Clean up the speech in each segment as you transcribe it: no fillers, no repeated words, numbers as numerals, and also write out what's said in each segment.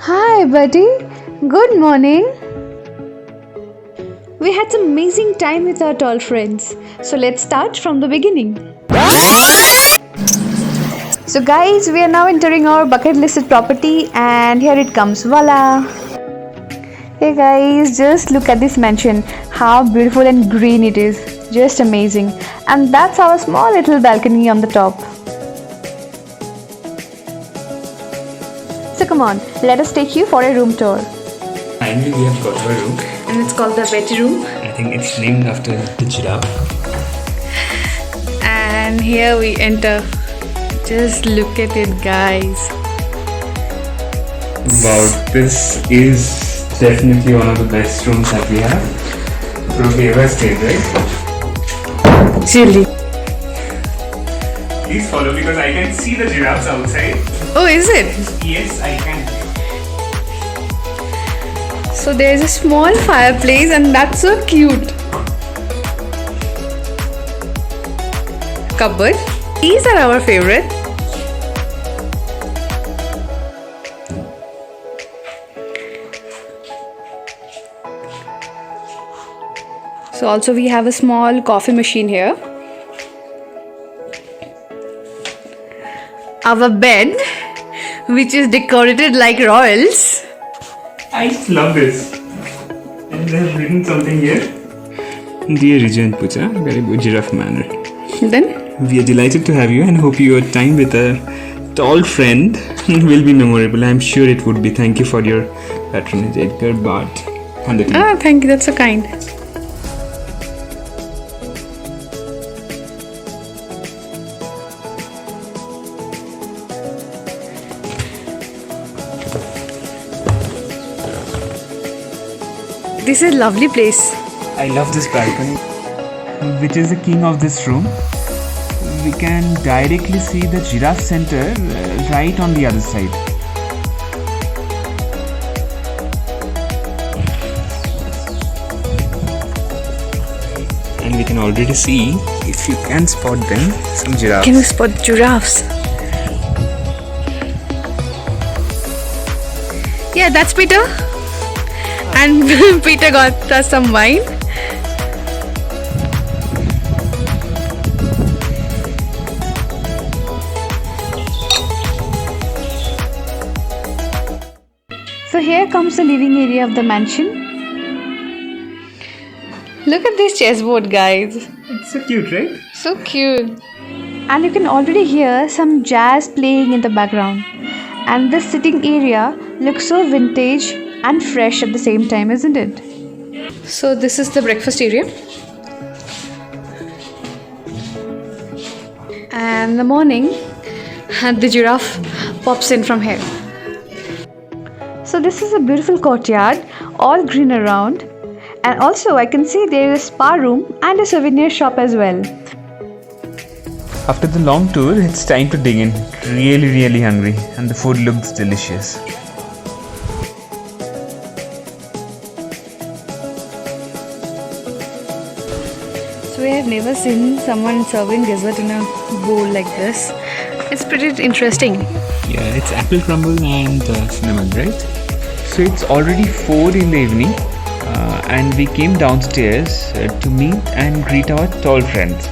Hi, buddy. Good morning. We had some amazing time with our tall friends. So let's start from the beginning. So, guys, we are now entering our bucket listed property, and here it comes. Voila! Hey, guys, just look at this mansion. How beautiful and green it is. Just amazing. And that's our small little balcony on the top. So, come on, let us take you for a room tour. Finally, we have got our room. And it's called the bedroom. I think it's named after the giraffe. And here we enter. Just look at it, guys. Wow, this is definitely one of the best rooms that we have. Probably ever stayed, right? Chilly. Please follow because I can see the giraffes outside. Oh, is it? Yes, I can. So there's a small fireplace, and that's so cute. Cupboard. These are our favorite. So also we have a small coffee machine here. Our bed, which is decorated like royals. I love this. And they have written something here. Dear Regent Puja, very good giraffe manner. Then We are delighted to have you and hope your time with a tall friend will be memorable. I'm sure it would be. Thank you for your patronage, Edgar Bart. And the team. thank you, that's so kind. This is a lovely place. I love this balcony, which is the king of this room. We can directly see the giraffe center right on the other side. And we can already see, if you can spot them, some giraffes. Can we spot giraffes? Yeah, that's Peter. And Peter got us some wine. So here comes the living area of the mansion. Look at this chessboard, guys. It's so cute, right? So cute. And you can already hear some jazz playing in the background. And this sitting area looks so vintage and fresh at the same time, isn't it? So this is the breakfast area. And in the morning, the giraffe pops in from here. So this is a beautiful courtyard, all green around. And also I can see there is a spa room and a souvenir shop as well. After the long tour, it's time to dig in. Really hungry, and the food looks delicious. So I have never seen someone serving dessert in a bowl like this. It's pretty interesting. Yeah, it's apple crumble and cinnamon, right? So it's already 4 in the evening, and we came downstairs to meet and greet our tall friends.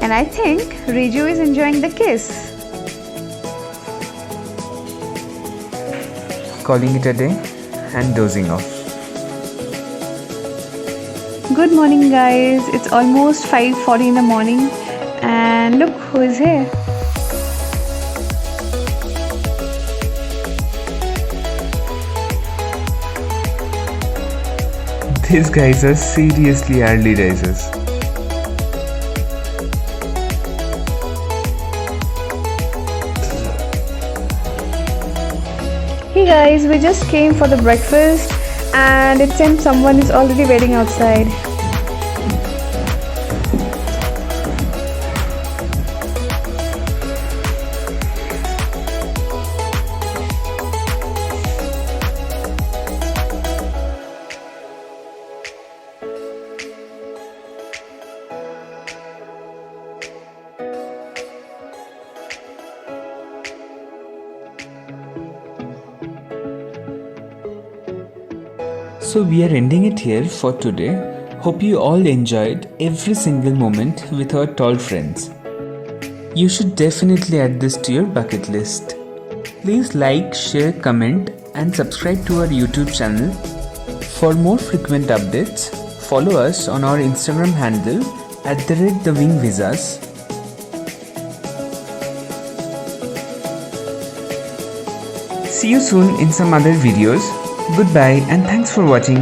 And I think Riju is enjoying the kiss. calling it a day and dozing off. Good morning, guys. It's almost 5:40 in the morning, and look who is here. These guys are seriously early risers. Hey guys, we just came for the breakfast, and it seems someone is already waiting outside. So we are ending it here for today. Hope you all enjoyed every single moment with our tall friends. You should definitely add this to your bucket list. Please like, share, comment and subscribe to our YouTube channel. For more frequent updates, follow us on our Instagram handle @thewingvisas. See you soon in some other videos. Goodbye and thanks for watching.